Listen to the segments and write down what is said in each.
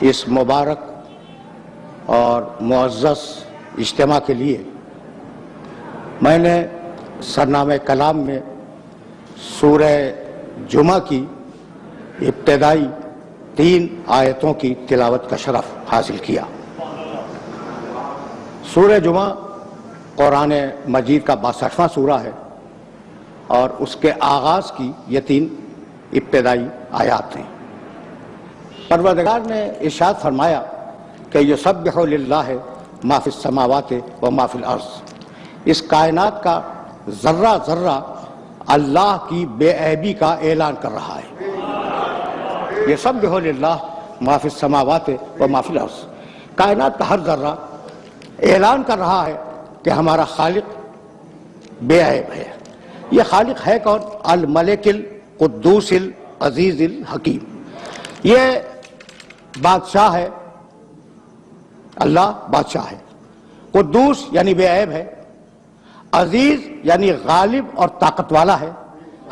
اس مبارک اور معزز اجتماع کے لیے میں نے سرنامہ کلام میں سورہ جمعہ کی ابتدائی 3 آیتوں کی تلاوت کا شرف حاصل کیا۔ سورہ جمعہ قرآن مجید کا 62واں سورہ ہے اور اس کے آغاز کی یہ 3 ابتدائی آیات ہیں۔ پروردگار نے ارشاد فرمایا کہ یسبح للہ ما فی السماوات و ما فی الارض، اس کائنات کا ذرہ ذرہ اللہ کی بے عیبی کا اعلان کر رہا ہے۔ یسبح للہ ما فی السماوات و ما فی الارض، کائنات کا ہر ذرہ اعلان کر رہا ہے کہ ہمارا خالق بے عیب ہے۔ یہ خالق ہے کون؟ الملک القدوس العزیز الحکیم، یہ بادشاہ ہے، اللہ بادشاہ ہے، قدوس یعنی بے عیب ہے، عزیز یعنی غالب اور طاقت والا ہے،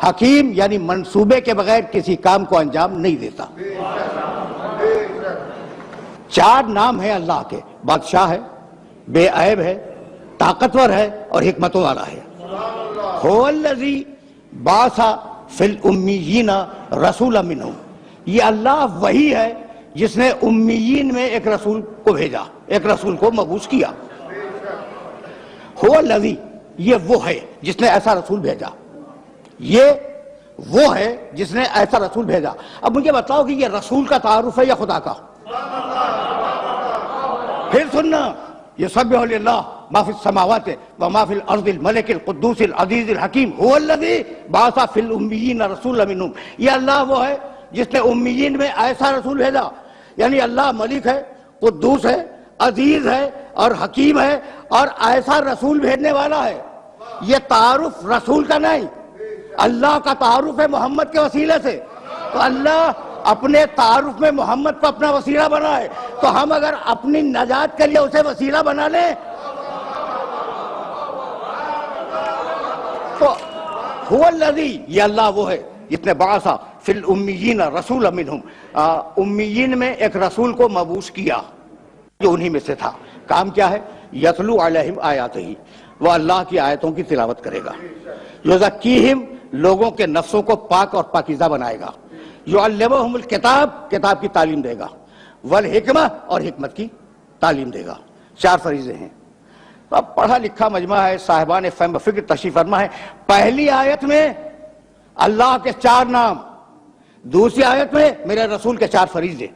حکیم یعنی منصوبے کے بغیر کسی کام کو انجام نہیں دیتا۔ 4 نام ہیں اللہ کے، بادشاہ ہے، بے عیب ہے، طاقتور ہے اور حکمت والا ہے۔ هو الذی بعث فی الامیین رسولا منہم، یہ اللہ وہی ہے جس نے امیین میں ایک رسول کو بھیجا، ایک رسول کو مبعوث کیا۔ هو الذی، یہ وہ ہے جس نے ایسا رسول بھیجا، یہ وہ ہے جس نے ایسا رسول بھیجا۔ اب مجھے بتاؤ کہ یہ رسول کا تعارف ہے یا خدا کا؟ پھر سننا، یسبح للہ ما فی السماوات و ما فی الارض الملک القدوس العزیز الحکیم هو الذی بعث فی الامیین رسولا منہم، یہ اللہ وہ ہے جس نے امیین میں ایسا رسول بھیجا، یعنی اللہ ملک ہے، قدوس ہے، عزیز ہے اور حکیم ہے اور ایسا رسول بھیجنے والا ہے۔ یہ تعارف رسول کا نہیں، اللہ کا تعارف ہے محمد کے وسیلے سے۔ تو اللہ اپنے تعارف میں محمد کو اپنا وسیلہ بنائے، تو ہم اگر اپنی نجات کے لیے اسے وسیلہ بنا لیں تو هو الذی، یہ اللہ وہ ہے جس نے بعث فی الامیین رسولا منہم، امیین میں ایک رسول کو مبعوث کیا جو انہی میں سے تھا۔ کام کیا ہے؟ یتلو علیہم آیاتہ، وہ اللہ کی آیتوں کی تلاوت کرے گا۔ یزکیہم، لوگوں کے نفسوں کو پاک اور پاکیزہ بنائے گا۔ یعلمہم الکتاب، کتاب کی تعلیم دے گا، والحکمہ، اور حکمت کی تعلیم دے گا۔ 4 فریضے ہیں۔ تو اب پڑھا لکھا مجمع ہے، صاحبان فہم و فکر تشریف فرما ہے۔ پہلی آیت میں اللہ کے 4 نام، دوسری آیت میں میرے رسول کے 4 فریضے۔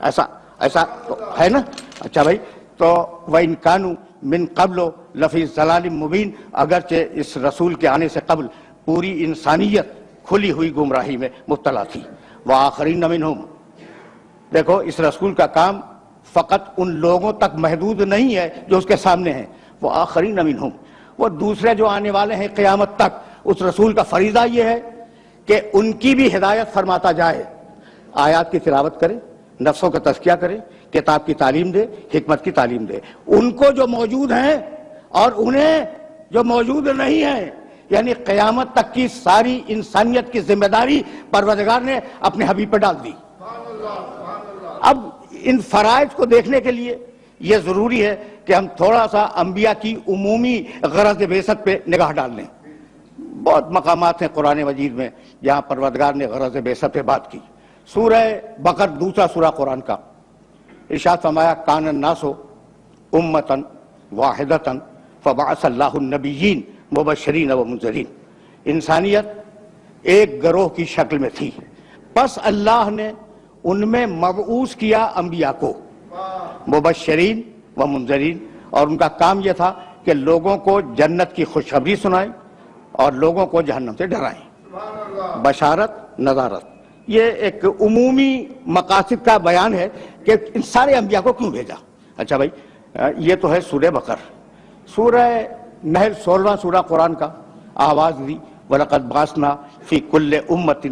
ایسا تو ہے نا؟ اچھا بھائی، تو وَإِن كَانُوا مِن قَبْلُ لَفِي ضَلَالٍ مُبِينٍ، اگرچہ اس رسول کے آنے سے قبل پوری انسانیت کھلی ہوئی گمراہی میں مبتلا تھی۔ وَآخَرِينَ مِنْهُمْ، دیکھو اس رسول کا کام فقط ان لوگوں تک محدود نہیں ہے جو اس کے سامنے ہیں۔ وَآخَرِينَ مِنْهُمْ، وہ دوسرے جو آنے والے ہیں قیامت تک، اس رسول کا فریضہ یہ ہے کہ ان کی بھی ہدایت فرماتا جائے، آیات کی تلاوت کرے، نفسوں کا تزکیہ کرے، کتاب کی تعلیم دے، حکمت کی تعلیم دے، ان کو جو موجود ہیں اور انہیں جو موجود نہیں ہیں، یعنی قیامت تک کی ساری انسانیت کی ذمہ داری پروردگار نے اپنے حبیب پر ڈال دی۔ اب ان فرائض کو دیکھنے کے لیے یہ ضروری ہے کہ ہم تھوڑا سا انبیاء کی عمومی غرض بعثت پہ نگاہ ڈال لیں۔ بہت مقامات ہیں قرآن مجید میں جہاں پروردگار نے غرض بعثت پہ بات کی۔ سورہ بقر، دوسرا سورہ قرآن کا، ارشاد فرمایا کان الناس امۃ واحدۃ فبعث اللہ النبیین مبشرین و منذرین، انسانیت ایک گروہ کی شکل میں تھی، پس اللہ نے ان میں مبعوث کیا انبیاء کو، مبشرین و منذرین، اور ان کا کام یہ تھا کہ لوگوں کو جنت کی خوشخبری سنائیں اور لوگوں کو جہنم سے ڈرائیں۔ بشارت، نذارت، یہ ایک عمومی مقاصد کا بیان ہے کہ ان سارے انبیاء کو کیوں بھیجا۔ اچھا بھائی، یہ تو ہے سورہ بقر۔ سورہ نحل 16واں سورہ قرآن کا، آواز دی وَلَقَدْ بَعَثْنَا فِي كُلِّ أُمَّةٍ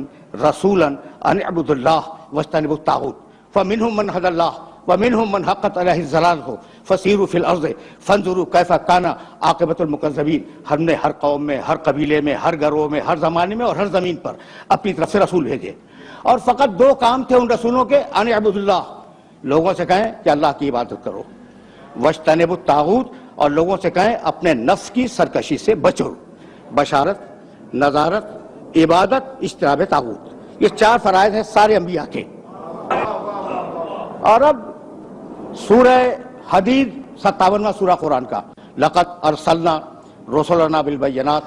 رَسُولًا أَنِ اعْبُدُوا اللَّهَ وَاجْتَنِبُوا الطَّاغُوتَ فَمِنْهُمْ مَنْ هَدَى اللَّهُ وَمِنْهُمْ مَنْ حَقَّتْ عَلَيْهِ الضَّلَالَةُ فَسِيرُوا فِي الْأَرْضِ فَانظُرُوا كَيْفَ كَانَ عَاقِبَةُ الْمُكَذِّبِينَ، ہم نے ہر قوم میں، ہر قبیلے میں، ہر گروہ میں، ہر زمانے میں اور ہر زمین پر اپنی طرف سے رسول بھیجے، اور فقط دو کام تھے ان رسولوں کے، ان اعبدوا اللہ، لوگوں سے کہیں کہ اللہ کی عبادت کرو، واجتنبوا الطاغوت، اور لوگوں سے کہیں اپنے نفس کی سرکشی سے بچو، بشارت، نذارت، عبادت، اجتناب طاغوت، یہ چار فرائض ہیں سارے انبیاء کے۔ اور اب سورہ حدید 57واں سورہ قرآن کا، لقد ارسلنا رسلنا بالبینات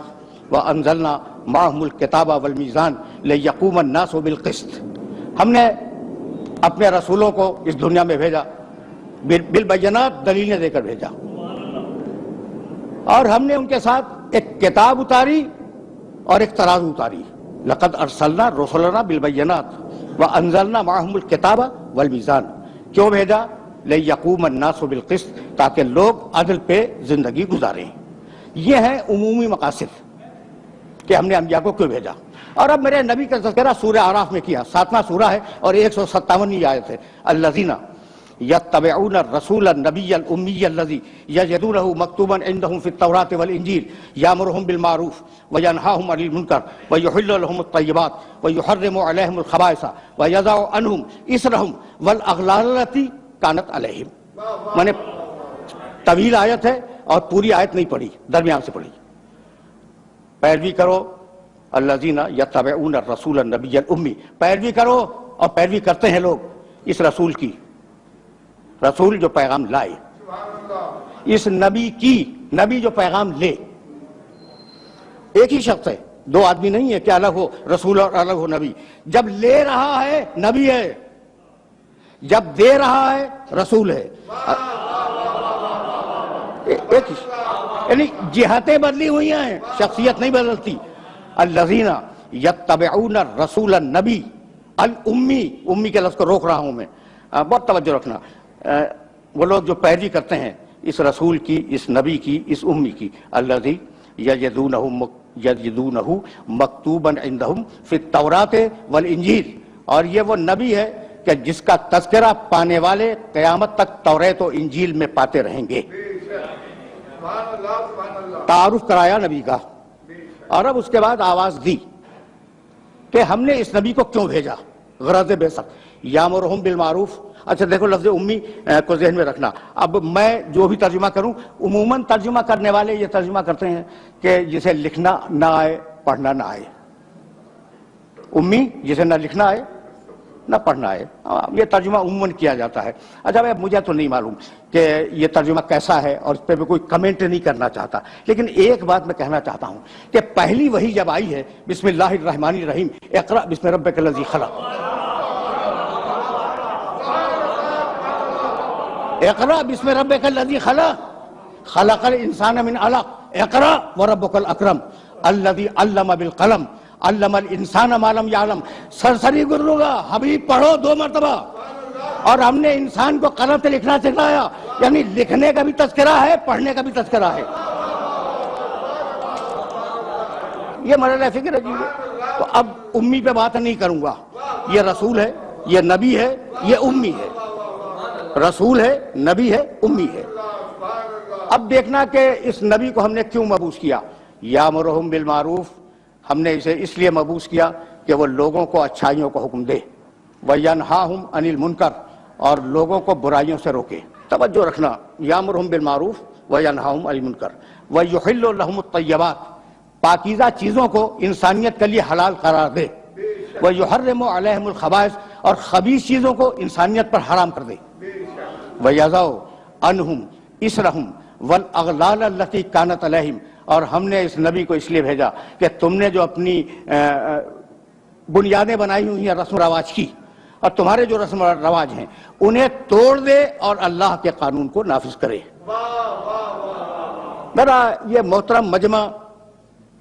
وانزلنا معهم الکتاب والمیزان لیقوم الناس بالقسط، ہم نے اپنے رسولوں کو اس دنیا میں بھیجا بالبینات، دلیلیں دے کر بھیجا، اور ہم نے ان کے ساتھ ایک کتاب اتاری اور ایک ترازو اتاری۔ لقد ارسلنا رسلنا بالبینات وانزلنا معهم الکتاب والمیزان، کیوں بھیجا؟ لیقوم الناس بالقسط، تاکہ لوگ عدل پہ زندگی گزاریں۔ یہ ہیں عمومی مقاصد کہ ہم نے انبیاء کو کیوں بھیجا۔ اور اب میرے نبی کا تذکرہ سورہ اعراف میں کیا، 7واں سورہ ہے اور 157ویں آیت ہے۔ الذین یتبعون الرسول النبی الامی الذی یجدونہ مکتوبا عندہم فی التوراۃ والانجیل یامرہم بالمعروف وینہاہم عن المنکر ویحل لہم الطیبات ویحرم علیہم الخبائث ویضع عنہم اصرہم والاغلال التی کانت علیہم۔ میں نے طویل آیت ہے اور پوری آیت نہیں پڑھی، درمیان سے پڑھی۔ پیروی کرو الذین یتبعون الرسول النبی الامی، پیروی کرو، اور پیروی کرتے ہیں لوگ اس رسول کی، رسول جو پیغام لائے، اس نبی کی، نبی جو پیغام لے۔ ایک ہی شخص ہے، دو آدمی نہیں ہے کہ الگ ہو رسول اور الگ ہو نبی۔ جب لے رہا ہے نبی ہے، جب دے رہا ہے رسول ہے۔ ایک ہی، یعنی جہتیں بدلی ہوئی ہیں، شخصیت نہیں بدلتی۔ الذین یتبعون الرسول النبی الامی، امی کے لفظ کو روک رہا ہوں میں، بہت توجہ رکھنا، وہ لوگ جو پیروی کرتے ہیں اس رسول کی، اس نبی کی، اس امی کی۔ الذی یجدونہ مکتوبا عندہم فی التوراۃ والانجیل، اور یہ وہ نبی ہے کہ جس کا تذکرہ پانے والے قیامت تک توریت و انجیل میں پاتے رہیں گے۔ تعارف کرایا نبی کا، اور اب اس کے بعد آواز دی کہ ہم نے اس نبی کو کیوں بھیجا، غرض بعثت۔ یامرہم بالمعروف، اچھا دیکھو لفظ امی کو ذہن میں رکھنا۔ اب میں جو بھی ترجمہ کروں، عموماً ترجمہ کرنے والے یہ ترجمہ کرتے ہیں کہ جسے لکھنا نہ آئے پڑھنا نہ آئے، امی جسے نہ لکھنا آئے نہ پڑھنا ہے، یہ ترجمہ عموماً کیا جاتا ہے۔ اچھا بھائی مجھے تو نہیں معلوم کہ یہ ترجمہ کیسا ہے، اور اس پہ میں کوئی کمنٹ نہیں کرنا چاہتا، لیکن ایک بات میں کہنا چاہتا ہوں کہ پہلی وحی جب آئی ہے، بسم اللہ الرحمن الرحیم، اقرأ بسم ربک الذی خلق، اقرأ بسم ربک الذی خلق، خلق الانسان من علق، اقرأ وربک الاکرم الذی علم بالقلم علم الانسان ما لم یعلم۔ سرسری گرو گا حبیب پڑھو 2 مرتبہ، اور ہم نے انسان کو قلم سے لکھنا سکھایا، یعنی لکھنے کا بھی تذکرہ ہے، پڑھنے کا بھی تذکرہ ہے۔ یہ مرحلہ فکر عجیب ہے۔ تو اب امی پہ بات نہیں کروں گا، یہ رسول ہے، یہ نبی ہے، یہ امی ہے، رسول ہے، نبی ہے، امی ہے۔ اب دیکھنا کہ اس نبی کو ہم نے کیوں مبعوث کیا۔ یامرہم بالمعروف، ہم نے اسے اس لیے مبعوث کیا کہ وہ لوگوں کو اچھائیوں کو حکم دے، وَيَنْهَاهُمْ عَنِ الْمُنْكَرِ، اور لوگوں کو برائیوں سے روکے۔ توجہ رکھنا، یامرہم بالمعروف وَيَنْهَاهُمْ عَنِ الْمُنْكَرِ وَيُحِلُّ لَهُمُ الطَّيِّبَاتِ، پاکیزہ چیزوں کو انسانیت کے لیے حلال قرار دے، وَيُحَرِّمُ عَلَيْهِمُ الْخَبَائِثَ، اور خبیث چیزوں کو انسانیت پر حرام کر دے، وَيَضَعُ عَنْهُمْ إِصْرَهُمْ وَالْأَغْلَالَ الَّتِي كَانَتْ عَلَيْهِمْ، اور ہم نے اس نبی کو اس لیے بھیجا کہ تم نے جو اپنی بنیادیں بنائی ہوئی ہیں رسم و رواج کی، اور تمہارے جو رسم و رواج ہیں انہیں توڑ دے اور اللہ کے قانون کو نافذ کرے۔ میرا یہ محترم مجمع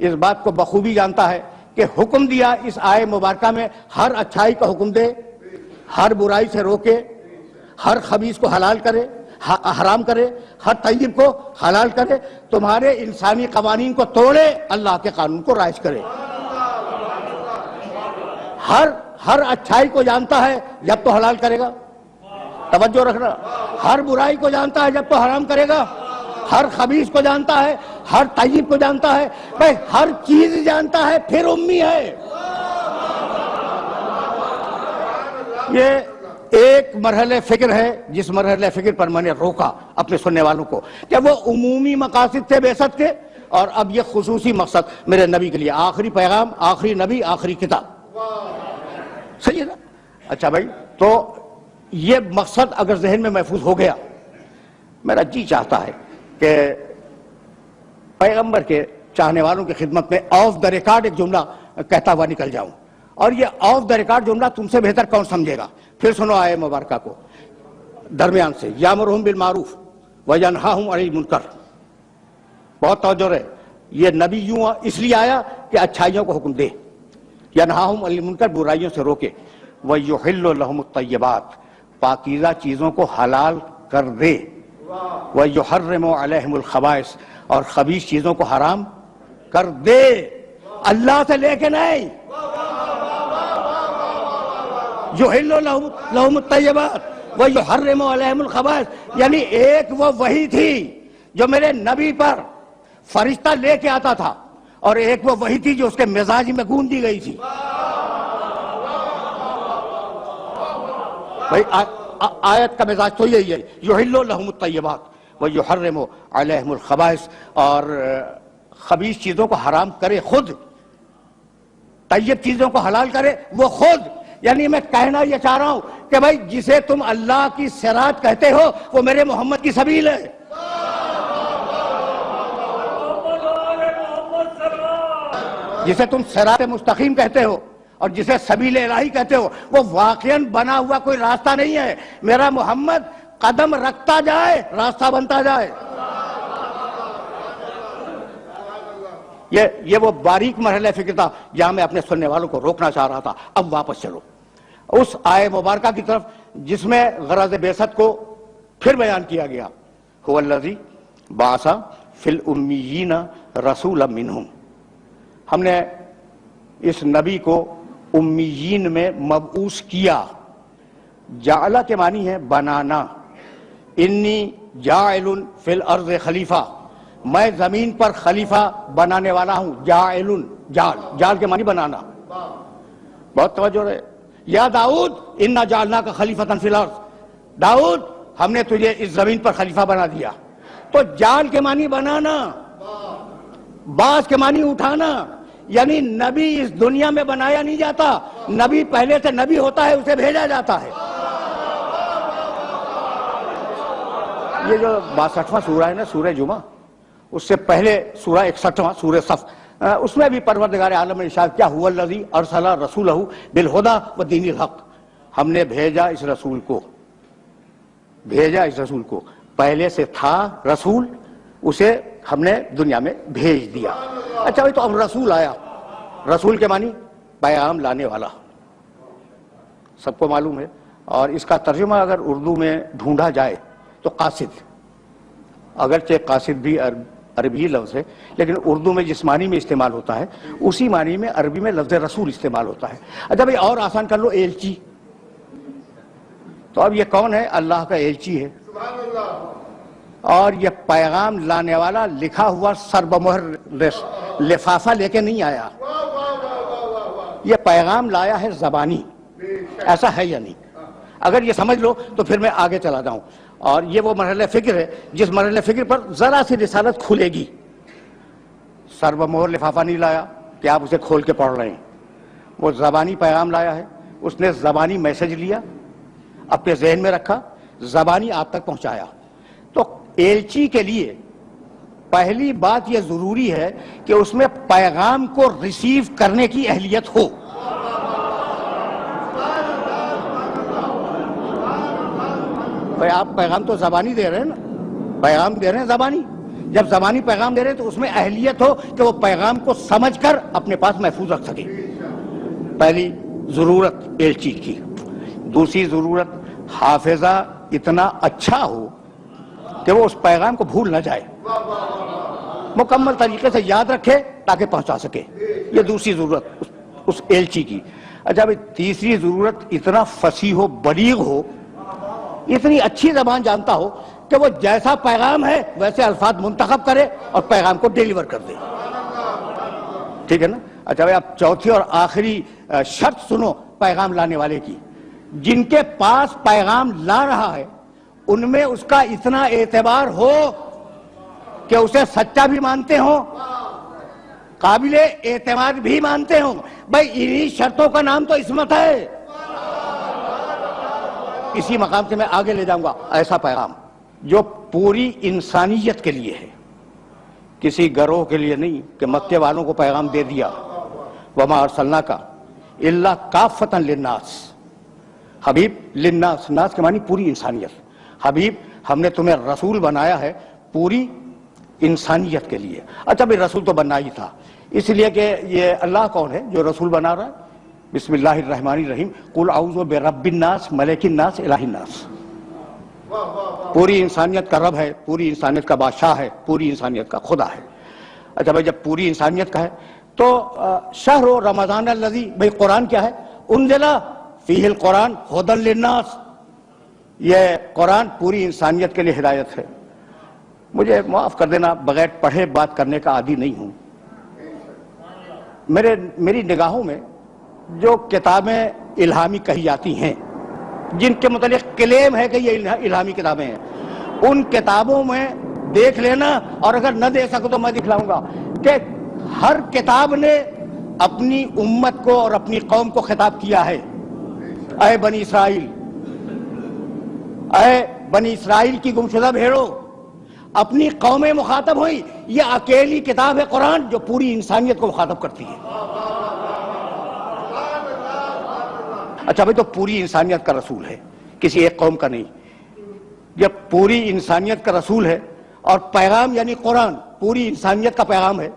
اس بات کو بخوبی جانتا ہے کہ حکم دیا اس آئے مبارکہ میں ہر اچھائی کا حکم دے، ہر برائی سے روکے، ہر خبیث کو حلال کرے، حرام کرے، ہر طیب کو حلال کرے، تمہارے انسانی قوانین کو توڑے، اللہ کے قانون کو رائج کرے۔ ہر اچھائی کو جانتا ہے جب تو حلال کرے گا، توجہ رکھنا، ہر برائی کو جانتا ہے جب تو حرام کرے گا، ہر خبیث کو جانتا ہے، ہر طیب کو جانتا ہے، بھائی ہر چیز جانتا ہے، پھر امی ہے۔ یہ ایک مرحلہ فکر ہے جس مرحلہ فکر پر میں نے روکا اپنے سننے والوں کو کہ وہ عمومی مقاصد تھے بعثت کے، اور اب یہ خصوصی مقصد میرے نبی کے لیے، آخری پیغام، آخری نبی، آخری کتاب، صحیح ہے نا؟ اچھا بھائی، تو یہ مقصد اگر ذہن میں محفوظ ہو گیا، میرا جی چاہتا ہے کہ پیغمبر کے چاہنے والوں کی خدمت میں آف دا ریکارڈ ایک جملہ کہتا ہوا نکل جاؤں، اور یہ آف دا ریکارڈ جملہ تم سے بہتر کون سمجھے گا؟ پھر سنو آیہ مبارکہ کو درمیان سے، یامرہم بالمعروف وینہاہم عن المنکر. بہت توجہ رہے، یہ نبی یوں اس لیے آیا کہ اچھائیوں کو حکم دے، ینہاہم عن المنکر، برائیوں سے روکے، ویحل لہم الطیبات، پاکیزہ چیزوں کو حلال کر دے، ویحرم علیہم الخبائث، اور خبیث چیزوں کو حرام کر دے، اللہ سے لے کے نہیں. یحل لہم الطیبات ویحرم علیہم الخبائث، یعنی ایک وہ وحی تھی جو میرے نبی پر فرشتہ لے کے آتا تھا، اور ایک وہ وحی تھی جو اس کے مزاج میں گون دی گئی تھی. بھائی آیت کا مزاج تو یہی ہے، یحل لہم الطیبات ویحرم علیہم الخبائث، اور خبیث چیزوں کو حرام کرے خود، طیب چیزوں کو حلال کرے وہ خود. یعنی میں کہنا یہ چاہ رہا ہوں کہ بھائی جسے تم اللہ کی صراط کہتے ہو وہ میرے محمد کی سبیل ہے. جسے تم صراط مستقیم کہتے ہو اور جسے سبیل الہی کہتے ہو، وہ واقعاً بنا ہوا کوئی راستہ نہیں ہے. میرا محمد قدم رکھتا جائے، راستہ بنتا جائے. یہ وہ باریک مرحلہ فکر تھا جہاں میں اپنے سننے والوں کو روکنا چاہ رہا تھا. اب واپس چلو اس آیہ مبارکہ کی طرف جس میں غرض بعثت کو پھر بیان کیا گیا. هو الذی بعث فی الامیین رسولا منہم، ہم نے اس نبی کو امیین میں مبعوث کیا. جعلہ کے معنی ہے بنانا، انی جاعل فی الارض خلیفہ، میں زمین پر خلیفہ بنانے والا ہوں. جاعل، جال کے معنی بنانا. بہت توجہ رہے. یا داؤد انا جعلناک خلیفۃ فی الارض، داؤد ہم نے تجھے اس زمین پر خلیفہ بنا دیا. تو جال کے معنی بنانا، باز کے معنی اٹھانا. یعنی نبی اس دنیا میں بنایا نہیں جاتا، نبی پہلے سے نبی ہوتا ہے، اسے بھیجا جاتا ہے. یہ جو 62واں سورہ ہے نا، سورہ جمعہ، اس سے پہلے سورہ 61واں سورہ صف، اس میں بھی پروردگار عالم نے ارشاد کیا، هو الذی ارسل رسولہ بالہدی ودین الحق، ہم نے بھیجا اس رسول کو، پہلے سے تھا رسول، اسے ہم نے دنیا میں بھیج دیا. اچھا بھائی، تو اب رسول آیا، رسول کے معنی پیغام لانے والا، سب کو معلوم ہے. اور اس کا ترجمہ اگر اردو میں ڈھونڈا جائے تو قاصد، اگرچہ قاصد بھی عربی لفظ ہے لیکن اردو میں جس معنی میں استعمال ہوتا ہے اسی معنی میں عربی میں لفظ رسول استعمال ہوتا ہے. اچھا بھائی اور آسان کر لو، ایلچی. تو اب یہ کون ہے؟ اللہ کا ایلچی ہے، اور یہ پیغام لانے والا لکھا ہوا سربمہر لفافہ لے کے نہیں آیا، یہ پیغام لایا ہے زبانی. ایسا ہے یا نہیں؟ اگر یہ سمجھ لو تو پھر میں آگے چلا جاؤں. اور یہ وہ مرحلہ فکر ہے جس مرحلہ فکر پر ذرا سی رسالت کھلے گی. سربمہر لفافہ نہیں لایا کہ آپ اسے کھول کے پڑھ رہے ہیں، وہ زبانی پیغام لایا ہے. اس نے زبانی میسج لیا، اپنے ذہن میں رکھا، زبانی آپ تک پہنچایا. تو ایلچی کے لیے پہلی بات یہ ضروری ہے کہ اس میں پیغام کو ریسیو کرنے کی اہلیت ہو. بھائی آپ پیغام تو زبانی دے رہے ہیں نا، پیغام دے رہے ہیں زبانی. جب زبانی پیغام دے رہے ہیں تو اس میں اہلیت ہو کہ وہ پیغام کو سمجھ کر اپنے پاس محفوظ رکھ سکے. پہلی ضرورت ایلچی کی. دوسری ضرورت حافظہ اتنا اچھا ہو کہ وہ اس پیغام کو بھول نہ جائے، مکمل طریقے سے یاد رکھے تاکہ پہنچا سکے. یہ دوسری ضرورت اس ایلچی کی. اچھا بھائی تیسری ضرورت اتنا فصیح و بلیغ ہو، اتنی اچھی زبان جانتا ہو کہ وہ جیسا پیغام ہے ویسے الفاظ منتخب کرے اور پیغام کو ڈیلیور کر دے. ٹھیک ہے نا؟ اچھا بھائی اب چوتھی اور آخری شرط سنو پیغام لانے والے کی جن کے پاس پیغام لا رہا ہے ان میں اس کا اتنا اعتبار ہو کہ اسے سچا بھی مانتے ہوں، قابل اعتماد بھی مانتے ہوں. بھائی انہی شرطوں کا نام تو عصمت ہے. اسی مقام سے میں آگے لے جاؤں گا. ایسا پیغام جو پوری انسانیت کے لیے ہے، کسی گروہ کے لیے نہیں کہ مکے والوں کو پیغام دے دیا. وما ارسلناک الا کافۃ للناس. حبیب للناس، ناس کے معنی پوری انسانیت. حبیب ہم نے تمہیں رسول بنایا ہے پوری انسانیت کے لیے. اچھا بھی رسول تو بننا ہی تھا، اس لیے کہ یہ اللہ کون ہے جو رسول بنا رہا ہے؟ بسم اللہ الرحمن الرحیم، قل اعوذ برب الناس ملک الناس الہ الناس. پوری انسانیت کا رب ہے، پوری انسانیت کا بادشاہ ہے، پوری انسانیت کا خدا ہے. اچھا بھائی جب پوری انسانیت کا ہے تو شہر رمضان الذی، بھائی قرآن کیا ہے؟ انزل فیہ القرآن ھدی للناس. یہ قرآن پوری انسانیت کے لیے ہدایت ہے. مجھے معاف کر دینا، بغیر پڑھے بات کرنے کا عادی نہیں ہوں. میری نگاہوں میں جو کتابیں الہامی کہی جاتی ہیں، جن کے متعلق کلیم ہے کہ یہ الہامی کتابیں ہیں، ان کتابوں میں دیکھ لینا، اور اگر نہ دیکھ سکو تو میں دکھلاؤں گا کہ ہر کتاب نے اپنی امت کو اور اپنی قوم کو خطاب کیا ہے. اے بنی اسرائیل، اے بنی اسرائیل کی گمشدہ بھیڑو، اپنی قومیں مخاطب ہوئی. یہ اکیلی کتاب ہے قرآن جو پوری انسانیت کو مخاطب کرتی ہے. اچھا بھائی تو پوری انسانیت کا رسول ہے، کسی ایک قوم کا نہیں. جب پوری انسانیت کا رسول ہے اور پیغام یعنی قرآن پوری انسانیت کا پیغام ہے،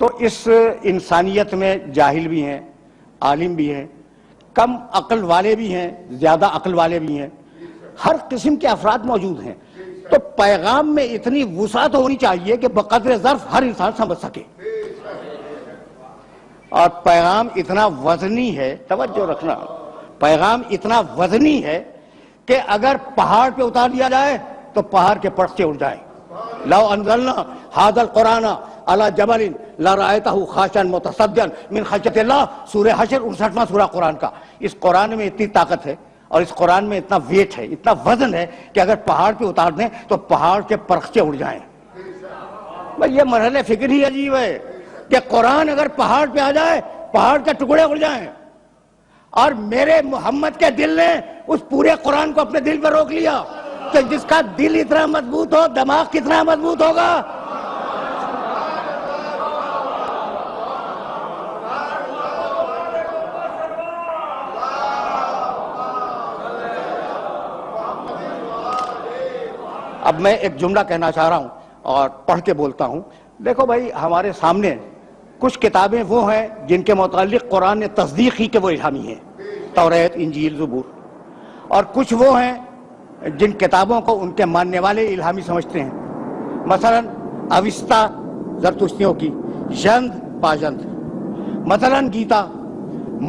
تو اس انسانیت میں جاہل بھی ہیں، عالم بھی ہیں، کم عقل والے بھی ہیں، زیادہ عقل والے بھی ہیں، ہر قسم کے افراد موجود ہیں. تو پیغام میں اتنی وسعت ہونی چاہیے کہ بقدر ظرف ہر انسان سمجھ سکے. اور پیغام اتنا وزنی ہے، توجہ رکھنا، پیغام اتنا وزنی ہے کہ اگر پہاڑ پہ اتار دیا جائے تو پہاڑ کے پرچے اڑ جائیں. لو انزلنا ھذا القرآن علی جبل لرأیتہ خاشعا متصدعا من خشیۃ اللہ. سورہ حشر 59واں سورہ قرآن کا. اس قرآن میں اتنی طاقت ہے اور اس قرآن میں اتنا ویٹ ہے، اتنا وزن ہے کہ اگر پہاڑ پہ اتار دیں تو پہاڑ کے پرخچے اڑ جائیں. بھئی یہ مرحلہ فکر ہی عجیب ہے کہ قرآن اگر پہاڑ پہ آ جائے پہاڑ کے ٹکڑے اڑ جائیں. اور میرے محمد کے دل نے اس پورے قرآن کو اپنے دل پہ روک لیا کہ جس کا دل اتنا مضبوط ہو دماغ کتنا مضبوط ہوگا. اب میں ایک جملہ کہنا چاہ رہا ہوں اور پڑھ کے بولتا ہوں. دیکھو بھائی ہمارے سامنے کچھ کتابیں وہ ہیں جن کے متعلق قرآن نے تصدیق کی کہ وہ الہامی ہیں، توریت، انجیل، زبور. اور کچھ وہ ہیں جن کتابوں کو ان کے ماننے والے الہامی سمجھتے ہیں. مثلا اوستا زرتشتیوں کی، ژند پاژند، مثلا گیتا،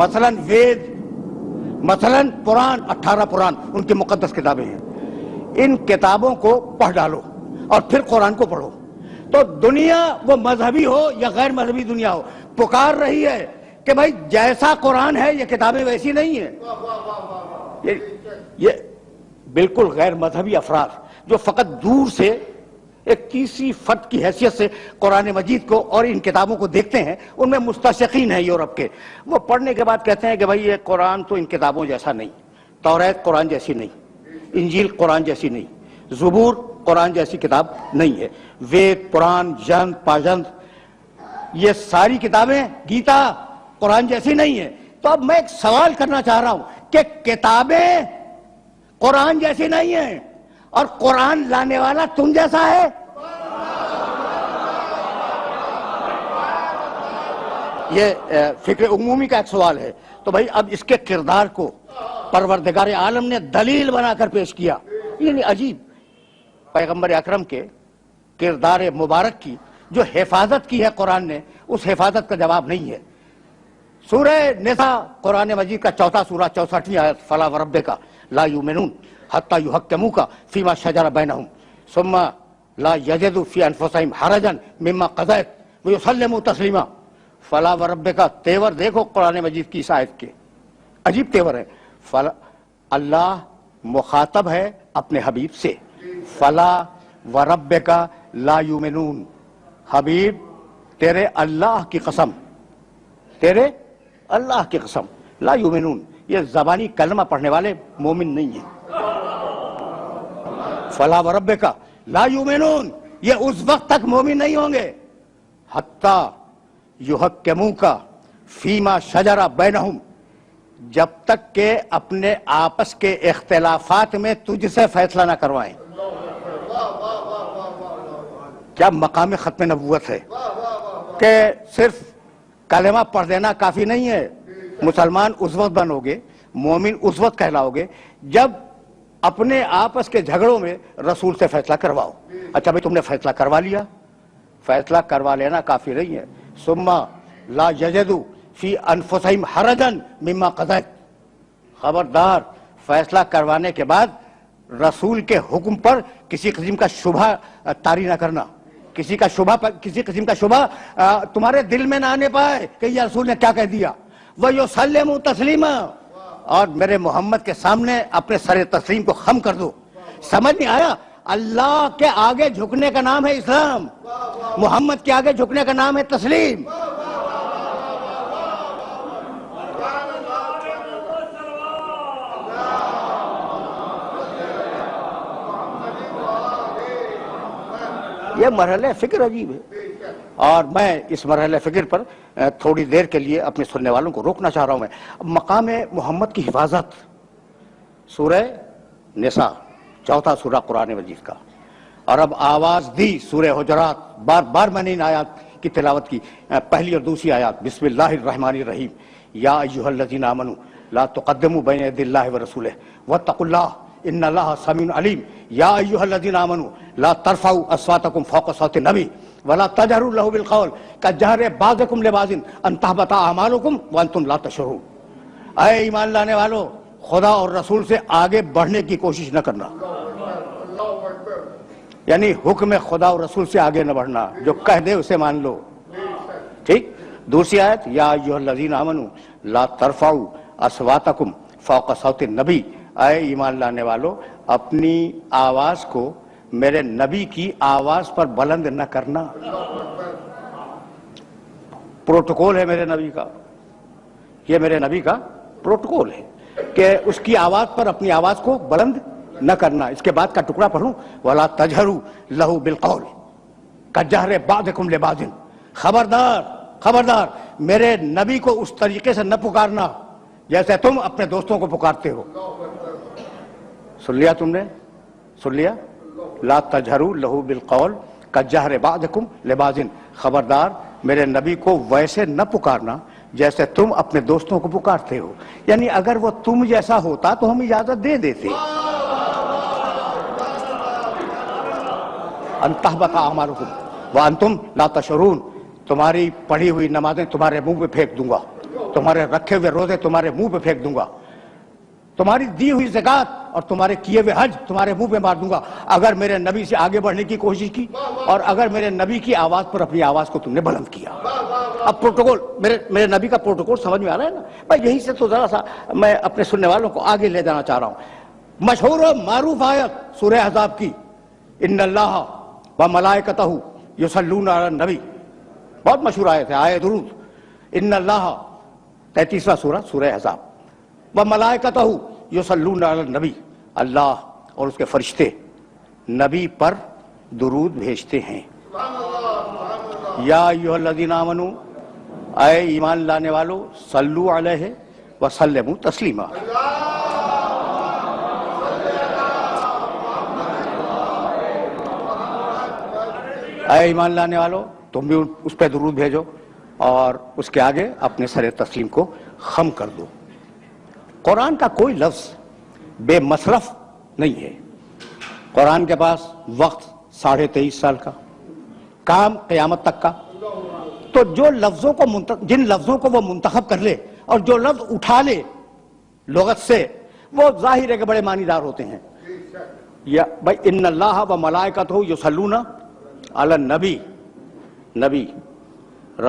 مثلا وید، مثلا پران، 18 پران ان کی مقدس کتابیں ہیں. ان کتابوں کو پڑھ ڈالو اور پھر قرآن کو پڑھو تو دنیا وہ مذہبی ہو یا غیر مذہبی دنیا ہو پکار رہی ہے کہ بھائی جیسا قرآن ہے یہ کتابیں ویسی نہیں ہیں. یہ بالکل غیر مذہبی افراد جو فقط دور سے ایک تیسری فرد کی حیثیت سے قرآن مجید کو اور ان کتابوں کو دیکھتے ہیں، ان میں مستشرقین ہیں یورپ کے. وہ پڑھنے کے بعد کہتے ہیں کہ بھائی یہ قرآن تو ان کتابوں جیسا نہیں، توریت قرآن جیسی نہیں، انجیل قرآن جیسی نہیں، زبور قرآن جیسی کتاب نہیں ہے، وید، پران، ژند، پاژند یہ ساری کتابیں، گیتا قرآن جیسی نہیں ہے. تو اب میں ایک سوال کرنا چاہ رہا ہوں کہ کتابیں قرآن جیسی نہیں ہیں اور قرآن لانے والا تم جیسا ہے؟ یہ فکر عمومی کا ایک سوال ہے. تو بھائی اب اس کے کردار کو پروردگار عالم نے دلیل بنا کر پیش کیا. یعنی عجیب، پیغمبر اکرم کے کردار مبارک کی جو حفاظت کی ہے قرآن نے، اس حفاظت کا جواب نہیں ہے. سورہ نساء قرآن مجید کا 4 سورہ 64 آیت، فلا وربک لا یؤمنون حتی یحکموک فیما شجر بینہم ثم لا یجدوا فی انفسہم حرجا مما قضیت ویسلموا تسلیما. فلا وربک، تیور دیکھو قرآن مجید کی اس آیت کے، عجیب تیور ہے. اللہ مخاطب ہے اپنے حبیب سے، فلا وربک لا یؤمنون، حبیب تیرے اللہ کی قسم، تیرے اللہ کی قسم، لا یؤمنون، یہ زبانی کلمہ پڑھنے والے مومن نہیں ہیں۔ فلا وربک لا یؤمنون، یہ اس وقت تک مومن نہیں ہوں گے حتی یحکموک فیما شجر بینہم، جب تک کہ اپنے آپس کے اختلافات میں تجھ سے فیصلہ نہ کروائیں۔ کیا مقام ختم نبوت ہے کہ صرف کلمہ پڑھ دینا کافی نہیں ہے۔ مسلمان اس وقت بنو گے، مومن اس وقت کہلاؤ گے جب اپنے آپس کے جھگڑوں میں رسول سے فیصلہ کرواؤ۔ اچھا بھئی تم نے فیصلہ کروا لیا، فیصلہ کروا لینا کافی نہیں ہے، ثم لا یجدوا فی انفسہم حرجا مما قضیت، خبردار فیصلہ کروانے کے بعد رسول کے حکم پر کسی قسم کا شبہ طاری نہ کرنا، کسی قسم کا شبہ تمہارے دل میں نہ آنے پائے کہ یہ رسول نے کیا کہہ دیا۔ وَيُسَلِّمُ تَسْلِيمًا، اور میرے محمد کے سامنے اپنے سر تسلیم کو خم کر دو۔ سمجھ نہیں آیا؟ اللہ کے آگے جھکنے کا نام ہے اسلام، محمد کے آگے جھکنے کا نام ہے تسلیم۔ یہ مرحلہ فکر عجیب ہے، اور میں اس مرحلہ فکر پر تھوڑی دیر کے لیے اپنے سننے والوں کو روکنا چاہ رہا ہوں۔ میں مقام محمد کی حفاظت، سورہ نساء، چوتھا سورہ قرآن مجید کا، اور اب آواز دی سورہ حجرات، بار بار میں نے ان آیات کی تلاوت کی، پہلی اور دوسری آیات، بسم اللہ الرحمن الرحیم، یا ایھا الذین آمنوا لا تقدموا بین یدی اللہ ورسولہ واتقوا اللہ ان اللہ سمیع علیم، یا ایھا الذین آمنوا لا ترفعوا اصواتکم فوق صوت النبی ولا تجہروا لہ بالقول کجہر بعضکم لبعض ان تحبط اعمالکم وانتم لا تشعرون۔ اے ایمان لانے والو، خدا اور رسول سے آگے بڑھنے کی کوشش نہ کرنا، یعنی حکم خدا اور رسول سے آگے نہ بڑھنا، جو کہہ دے اسے مان لو، ٹھیک۔ دوسری آیت، یا ایھا الذین آمنوا لا ترفعوا اصواتکم فوق صوت النبی، اے ایمان لانے والو اپنی آواز کو میرے نبی کی آواز پر بلند نہ کرنا۔ پروٹوکول ہے میرے نبی کا، یہ میرے نبی کا پروٹوکول ہے کہ اس کی آواز پر اپنی آواز کو بلند نہ کرنا۔ اس کے بعد کا ٹکڑا پڑھوں، وَلَا تَجْهَرُوا لَهُ بِالْقَوْلِ كَجَهْرِ بَعْضِكُمْ لِبَعْضٍ، خبردار میرے نبی کو اس طریقے سے نہ پکارنا جیسے تم اپنے دوستوں کو پکارتے ہو۔ سن لیا تم نے؟ سن لیا؟ لا تجہروا لہ بالقول کجہر بعضکم لبعض، خبردار میرے نبی کو ویسے نہ پکارنا جیسے تم اپنے دوستوں کو پکارتے ہو، یعنی اگر وہ تم جیسا ہوتا تو ہم اجازت دے دیتے۔ ان تحبط اعمالکم وانتم لا تشعرون، تمہاری پڑھی ہوئی نمازیں تمہارے منہ پہ پھینک دوں گا، تمہارے رکھے ہوئے روزے تمہارے منہ پہ پھینک دوں گا، تمہاری دی ہوئی زکوٰۃ اور تمہارے کیے ہوئے حج تمہارے منہ پہ مار دوں گا اگر میرے نبی سے آگے بڑھنے کی کوشش کی، اور اگر میرے نبی کی آواز پر اپنی آواز کو تم نے بلند کیا۔ اب پروٹوکول، میرے نبی کا پروٹوکول سمجھ میں آ رہا ہے نا؟ میں یہیں سے تو ذرا سا میں اپنے سننے والوں کو آگے لے جانا چاہ رہا ہوں۔ مشہور و معروف آیت سورہ احزاب کی، ان اللہ و ملائکتہ یصلون علی النبی، بہت مشہور آیت ہے، آیت درود، ان اللہ، 33واں سورہ، سورہ احزاب، و ملائکتہ یصلون علی النبی، اللہ اور اس کے فرشتے نبی پر درود بھیجتے ہیں۔ یا ایھا الذین آمنوا، اے ایمان لانے والو، صلو علیہ وسلموا تسلیما۔ اے ایمان لانے والو، تم بھی اس پہ درود بھیجو اور اس کے آگے اپنے سر تسلیم کو خم کر دو۔ قرآن کا کوئی لفظ بے مصرف نہیں ہے۔ قرآن کے پاس وقت 23.5 سال کا، کام قیامت تک کا، تو جو لفظوں کو جن لفظوں کو وہ منتخب کر لے اور جو لفظ اٹھا لے لغت سے، وہ ظاہر ہے کہ بڑے معنی دار ہوتے ہیں۔ یا بھائی ان اللہ و ملائکتہ یصلون علی النبی، نبی،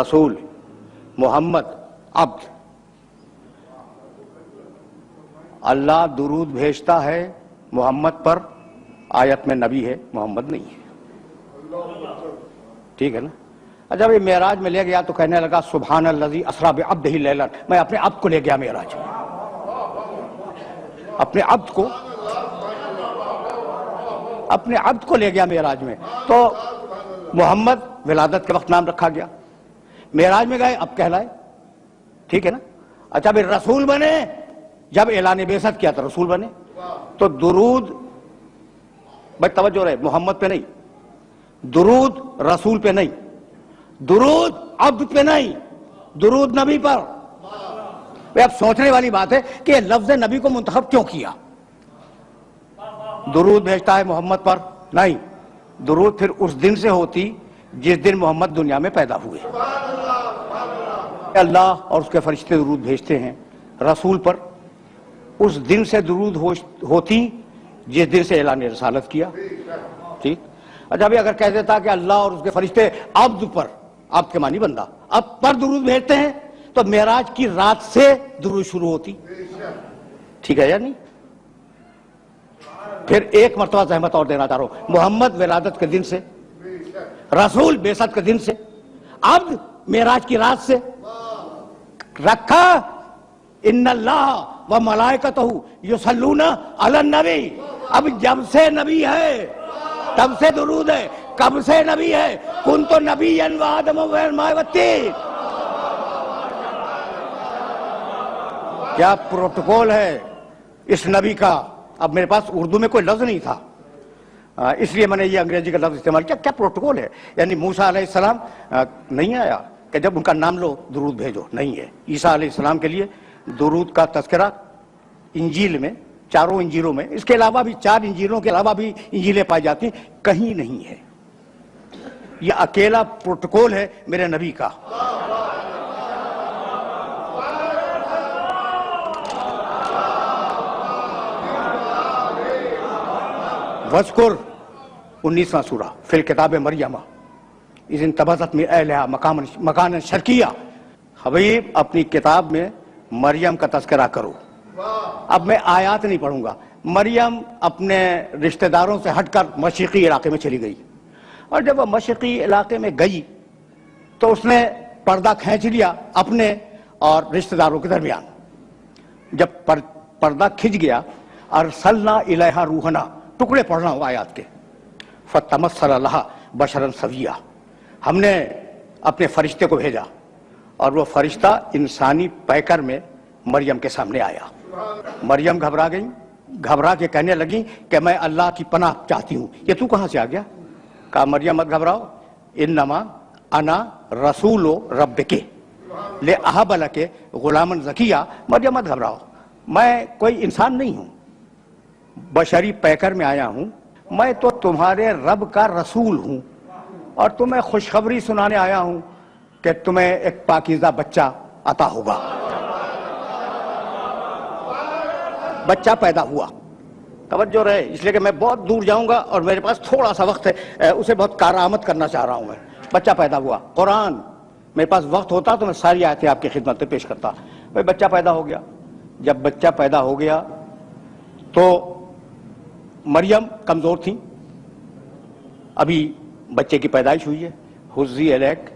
رسول، محمد، عبد، اللہ درود بھیجتا ہے محمد پر، آیت میں نبی ہے، محمد نہیں ہے، ٹھیک ہے نا؟ جب یہ معراج میں لے گیا تو کہنے لگا سبحان الذی اسری بعبدہ لیلا، میں اپنے عبد کو لے گیا معراج میں، اپنے عبد کو لے گیا معراج میں۔ تو محمد ولادت کے وقت نام رکھا گیا، معراج میں گئے اب کہلائے، ٹھیک ہے نا؟ اچھا پھر رسول بنے، جب اعلان بعثت کیا تو رسول بنے، تو درود بھائی توجہ رہے، محمد پہ نہیں، درود رسول پہ نہیں، درود عبد پہ نہیں، درود نبی پر۔ اب سوچنے والی بات ہے کہ یہ لفظ نبی کو منتخب کیوں کیا؟ درود بھیجتا ہے محمد پر، نہیں، درود پھر اس دن سے ہوتی جس دن محمد دنیا میں پیدا ہوئے۔ اللہ اور اس کے فرشتے درود بھیجتے ہیں رسول پر، اس دن سے درود ہوتی جس دن سے اعلان رسالت کیا، ٹھیک؟ اچھا بھی اگر کہہ دیتا کہ اللہ اور اس کے فرشتے عبد پر، عبد کے معنی بندہ، اب پر درود بھیجتے ہیں تو معراج کی رات سے درود شروع ہوتی، ٹھیک ہے یا نہیں؟ پھر ایک مرتبہ زحمت اور دینا چاہ رہا ہوں، محمد ولادت کے دن سے، رسول بعثت کے دن سے، عبد معراج کی رات سے رکھا۔ ان اللہ و ملائکتہ یصلون علی النبی، اب جب سے نبی ہے تب سے درود ہے، کب سے نبی ہے؟ کنت نبیا و آدم والماء والطین۔ کیا پروٹوکول ہے اس نبی کا؟ اب میرے پاس اردو میں کوئی لفظ نہیں تھا، اس لیے میں نے یہ انگریزی کا لفظ استعمال کیا۔ کیا پروٹوکول ہے؟ یعنی موسیٰ علیہ السلام نہیں آیا کہ جب ان کا نام لو درود بھیجو، نہیں ہے۔ عیسیٰ علیہ السلام کے لیے درود کا تذکرہ انجیل میں، چاروں انجیلوں میں، اس کے علاوہ بھی 4 انجیلوں کے علاوہ بھی انجیلیں پائی جاتی ہیں، کہیں نہیں ہے۔ یہ اکیلا پروٹوکول ہے میرے نبی کا۔ وذکر 19واں سورہ فی الکتاب مریم اذ انتبذت من اہلہا مکانا شرقیہ۔ حبیب اپنی کتاب میں مریم کا تذکرہ کرو۔ اب میں آیات نہیں پڑھوں گا۔ مریم اپنے رشتہ داروں سے ہٹ کر مشرقی علاقے میں چلی گئی، اور جب وہ مشرقی علاقے میں گئی تو اس نے پردہ کھینچ لیا اپنے اور رشتہ داروں کے درمیان۔ جب پردہ کھنچ گیا، ارسلنا الیہا روحنا، ٹکڑے پڑھ رہا ہوں آیات کے، فتمثل لہا بشرا سویا، ہم نے اپنے فرشتے کو بھیجا اور وہ فرشتہ انسانی پیکر میں مریم کے سامنے آیا۔ مریم گھبرا گئی، گھبرا کے کہنے لگی کہ میں اللہ کی پناہ چاہتی ہوں۔ یہ تو کہاں سے آ گیا؟ کہا مریم مت گھبراؤ، انما انا رسول ربک لأہب لک غلاما زکیہ۔ مریم مت گھبراؤ، میں کوئی انسان نہیں ہوں، بشری پیکر میں آیا ہوں، میں تو تمہارے رب کا رسول ہوں، اور تمہیں خوشخبری سنانے آیا ہوں کہ تمہیں ایک پاکیزہ بچہ عطا ہوگا۔ بچہ پیدا ہوا، توجہ رہے، اس لیے کہ میں بہت دور جاؤں گا اور میرے پاس تھوڑا سا وقت ہے، اسے بہت کارآمد کرنا چاہ رہا ہوں میں۔ بچہ پیدا ہوا، قرآن میرے پاس وقت ہوتا تو میں ساری آیتیں آپ کی خدمت میں پیش کرتا۔ بھائی بچہ پیدا ہو گیا، جب بچہ پیدا ہو گیا تو مریم کمزور تھی، ابھی بچے کی پیدائش ہوئی ہے، حزی الیک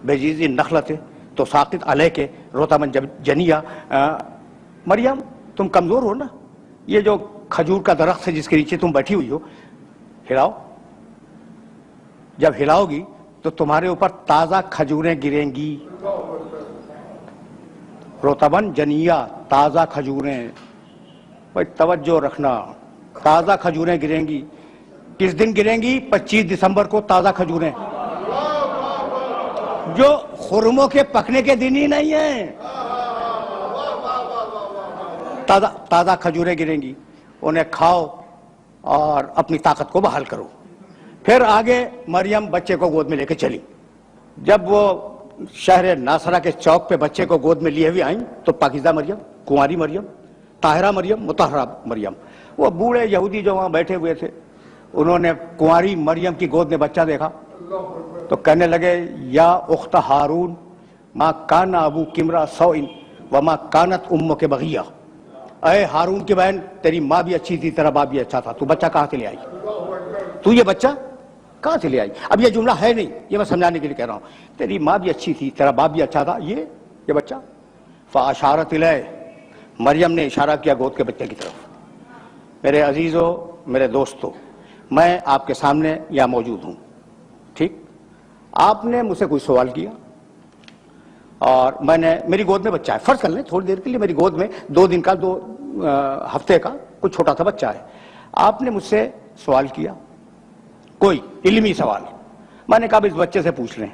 بجیز النخلۃ تو ساقط علیک رطبا جنیہ۔ مریم تم کمزور ہو نا، یہ جو کھجور کا درخت ہے جس کے نیچے تم بیٹھی ہوئی ہو، ہلاؤ، جب ہلاؤ گی تو تمہارے اوپر تازہ کھجوریں گریں گی، رطبا جنیہ، تازہ کھجوریں۔ بھائی توجہ رکھنا، تازہ کھجوریں گریں گی۔ کس دن گریں گی؟ 25 دسمبر کو تازہ کھجوریں، جو خرموں کے پکنے کے دن ہی نہیں ہیں، تازہ کھجوریں گریں گی، انہیں کھاؤ اور اپنی طاقت کو بحال کرو۔ پھر آگے مریم بچے کو گود میں لے کے چلی۔ جب وہ شہر ناصرہ کے چوک پہ بچے کو گود میں لیے ہوئے آئیں تو پاکیزہ مریم، کنواری مریم، طاہرہ مریم، مطہرہ مریم، وہ بوڑھے یہودی جو وہاں بیٹھے ہوئے تھے، انہوں نے کنواری مریم کی گود میں بچہ دیکھا تو کہنے لگے یا اخت ہارون ما کان ابوک امرأ سوء وما کانت امک بغیہ۔ اے ہارون کی بہن تیری ماں بھی اچھی تھی تیرا باپ بھی اچھا تھا، تو بچہ کہاں سے لے آئی؟ تو یہ بچہ کہاں سے لے آئی؟ اب یہ جملہ ہے نہیں، یہ میں سمجھانے کے لیے کہہ رہا ہوں، تیری ماں بھی اچھی تھی تیرا باپ بھی اچھا تھا، یہ بچہ فاشارت الیہ، مریم نے اشارہ کیا گود کے بچے کی طرف۔ میرے عزیزو، میرے دوستو، میں آپ کے سامنے یہاں موجود ہوں، ٹھیک؟ آپ نے مجھ سے کوئی سوال کیا اور میری گود میں بچہ ہے، فرض کر لیں تھوڑی دیر کے لیے میری گود میں 2 دن کا 2 ہفتے کا کوئی چھوٹا سا بچہ ہے، آپ نے مجھ سے سوال کیا کوئی علمی سوال، میں نے کہا اس بچے سے پوچھ لیں،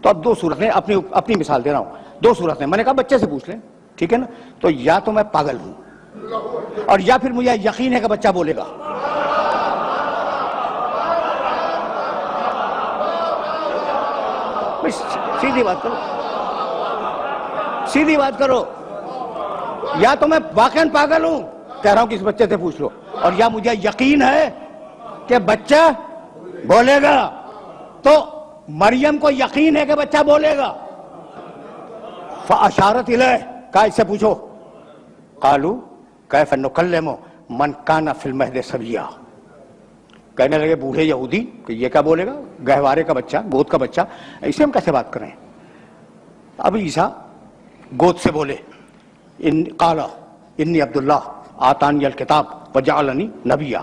تو اب 2 صورتیں، اپنی مثال دے رہا ہوں، 2 صورتیں، میں نے کہا بچے سے پوچھ لیں، ٹھیک ہے نا؟ تو یا تو میں پاگل ہوں اور یا پھر مجھے یقین ہے کہ بچہ بولے گا۔ سیدھی بات کرو، سیدھی بات کرو، یا تو میں واقعاً پاگل ہوں کہہ رہا ہوں کہ اس بچے سے پوچھ لو، اور یا مجھے یقین ہے کہ بچہ بولے گا۔ تو مریم کو یقین ہے کہ بچہ بولے گا، فاشارت الیہ، کہا اس سے پوچھو، قالوا کیف نکلم من کان فی المہد صبیا، کہنے لگے بوڑھے یہودی کہ یہ کیا بولے گا، گہوارے کا بچہ، گود کا بچہ، اسے ہم کیسے بات کریں؟ اب عیسیٰ گود سے بولے، قال انی عبداللہ آتانی الکتاب وجعلنی نبیا،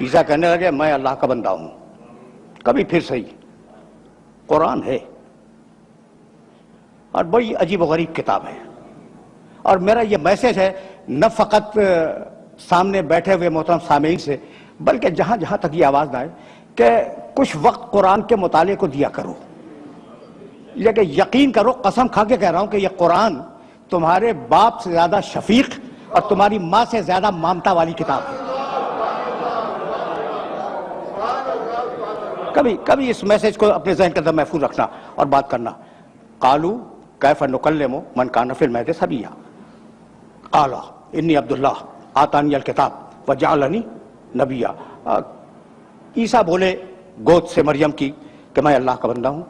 عیسیٰ کہنے لگے میں اللہ کا بندہ ہوں۔ کبھی پھر صحیح قرآن ہے اور بڑی عجیب و غریب کتاب ہے، اور میرا یہ میسج ہے نہ فقط سامنے بیٹھے ہوئے محترم سامعین سے، بلکہ جہاں جہاں تک یہ آواز نہ آئے کہ کچھ وقت قرآن کے مطالعے کو دیا کرو، لیکن یقین کرو، قسم کھا کے کہہ رہا ہوں کہ یہ قرآن تمہارے باپ سے زیادہ شفیق اور تمہاری ماں سے زیادہ مامتا والی کتاب ہے۔ کبھی اس میسج کو اپنے ذہن کے اندر محفوظ رکھنا اور بات کرنا۔ قالوا کیف نکلم من کان فی المہد صبیا قال انی عبداللہ آتانی الکتاب وجعلنی نبیا، عیسیٰ بولے گود سے مریم کی کہ میں اللہ کا بندہ ہوں،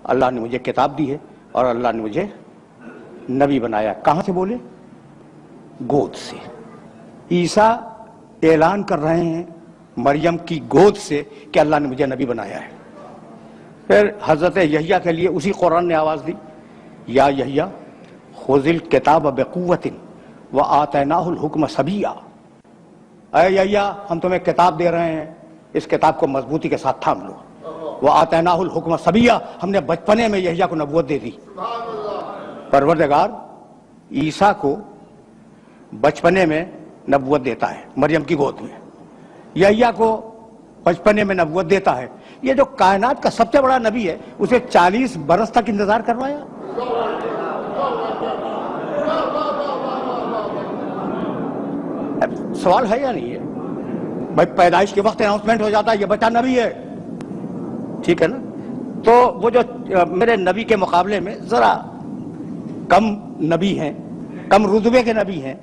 اللہ نے مجھے کتاب دی ہے اور اللہ نے مجھے نبی بنایا۔ کہاں سے بولے؟ گود سے۔ عیسیٰ اعلان کر رہے ہیں مریم کی گود سے کہ اللہ نے مجھے نبی بنایا ہے۔ پھر حضرت یحییٰ کے لیے اسی قرآن نے آواز دی، یا یحییٰ خذ الکتاب بقوۃ وآتیناہ الحکم صبیا، اے یحییٰ ہم تمہیں کتاب دے رہے ہیں، اس کتاب کو مضبوطی کے ساتھ تھام لو۔ وآتیناہ الحکم صبیا، ہم نے بچپنے میں یحییٰ کو نبوت دے دی۔ پروردگار عیسیٰ کو بچپنے میں نبوت دیتا ہے مریم کی گود میں، یحییٰ کو بچپنے میں نبوت دیتا ہے۔ یہ جو کائنات کا سب سے بڑا نبی ہے اسے 40 برس تک انتظار کروایا۔ سوال ہے یا نہیں ہے بھائی؟ پیدائش کے وقت اناؤنسمنٹ ہو جاتا ہے یہ بچہ نبی ہے، ٹھیک ہے نا؟ تو وہ جو میرے نبی کے مقابلے میں ذرا کم نبی ہیں، کم رتبے کے نبی ہیں،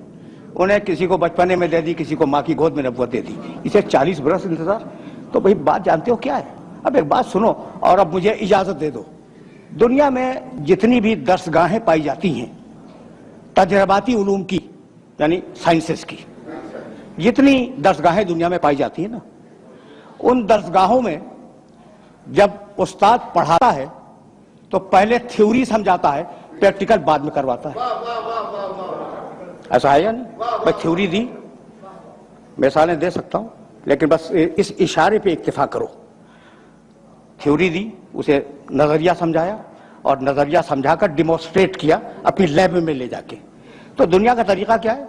انہیں کسی کو بچپنے میں دے دی، کسی کو ماں کی گود میں نبوت دے دی، اسے 40 برس انتظار۔ تو بھائی بات جانتے ہو کیا ہے؟ اب ایک بات سنو اور اب مجھے اجازت دے دو۔ دنیا میں جتنی بھی درسگاہیں پائی جاتی ہیں تجرباتی علوم کی، یعنی سائنسز کی، جتنی درسگاہیں دنیا میں پائی جاتی ہیں نا، ان درسگاہوں میں جب استاد پڑھاتا ہے تو پہلے تھیوری سمجھاتا ہے، پریکٹیکل بعد میں کرواتا ہے۔ ایسا ہے یا نہیں؟ میں تھیوری دی، مثالیں دے سکتا ہوں لیکن بس اس اشارے پہ اکتفا کرو۔ تھیوری دی، اسے نظریہ سمجھایا اور نظریہ سمجھا کر ڈیمونسٹریٹ کیا اپنی لیب میں لے جا کے۔ تو دنیا کا طریقہ کیا ہے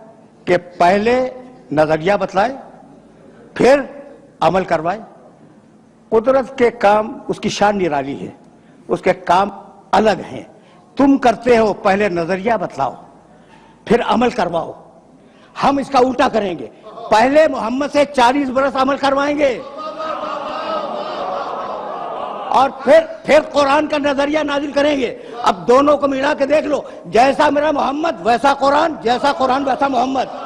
کہ پہلے نظریہ بتلائے پھر عمل کروائے۔ قدرت کے کام اس کی شان نرالی ہے، اس کے کام الگ ہیں۔ تم کرتے ہو پہلے نظریہ بتلاؤ پھر عمل کرواؤ، ہم اس کا الٹا کریں گے، پہلے محمد سے 40 برس عمل کروائیں گے اور پھر قرآن کا نظریہ نازل کریں گے۔ اب دونوں کو ملا کے دیکھ لو، جیسا میرا محمد ویسا قرآن، جیسا قرآن ویسا محمد۔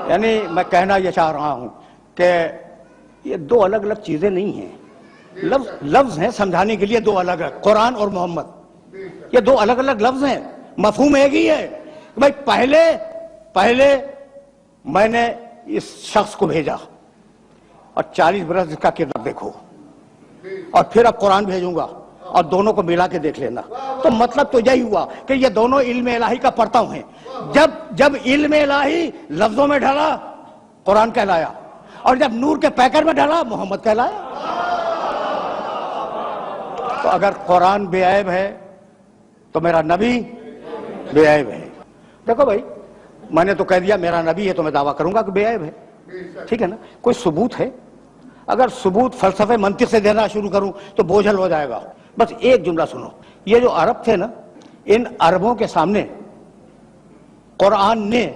یعنی میں کہنا یہ چاہ رہا ہوں کہ یہ 2 الگ الگ چیزیں نہیں ہیں، لفظ ہیں سمجھانے کے لیے 2 الگ الگ، قرآن اور محمد۔ یہ دو الگ الگ لفظ ہیں، مفہوم ایک ہی ہے. بھائی پہلے میں نے اس شخص کو بھیجا اور 40 برس اس کا کردار دیکھو، اور پھر اب قرآن بھیجوں گا اور دونوں کو ملا کے دیکھ لینا. تو مطلب تو یہی ہوا کہ یہ دونوں علم الہی کا پرتو ہیں. جب علم الہی لفظوں میں ڈھلا قرآن کہلایا، اور جب نور کے پیکر میں ڈھلا محمد کہلایا. تو اگر قرآن بے عیب ہے تو میرا نبی بے عیب ہے. دیکھو بھائی، میں نے تو کہہ دیا میرا نبی ہے تو میں دعویٰ کروں گا کہ بے عیب ہے. ٹھیک ہے نا؟ کوئی ثبوت ہے؟ اگر ثبوت فلسفے منطق سے دینا شروع کروں تو بوجھل ہو جائے گا. بس ایک جملہ سنو. یہ جو عرب تھے نا، ان عربوں کے سامنے قرآن نے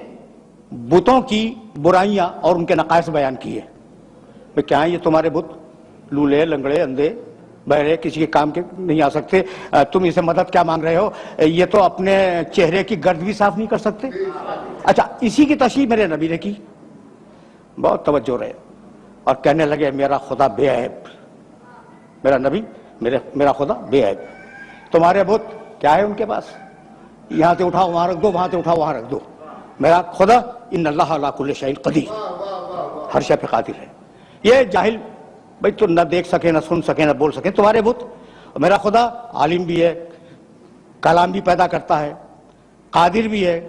بتوں کی برائیاں اور ان کے نقائص بیان کیے. بھئی کیا ہیں یہ تمہارے بت؟ لولے، لنگڑے، اندھے، بہرے، کسی کے کام کے نہیں آ سکتے. تم اسے مدد کیا مانگ رہے ہو؟ یہ تو اپنے چہرے کی گرد بھی صاف نہیں کر سکتے. اچھا، اسی کی تشریح میرے نبی نے کی. بہت توجہ رہے. اور کہنے لگے میرا خدا بے عیب. میرا نبی میرا خدا بے عیب. تمہارے بت کیا ہے ان کے پاس؟ یہاں سے اٹھاؤ وہاں رکھ دو، وہاں سے اٹھاؤ وہاں رکھ دو. میرا خدا ان اللہ علی کل شیء قدیر، ہر شے پہ قادر ہے. یہ جاہل بھائی تو نہ دیکھ سکے، نہ سن سکے، نہ بول سکے تمہارے بت. میرا خدا عالم بھی ہے، کلام بھی پیدا کرتا ہے، قادر بھی ہے،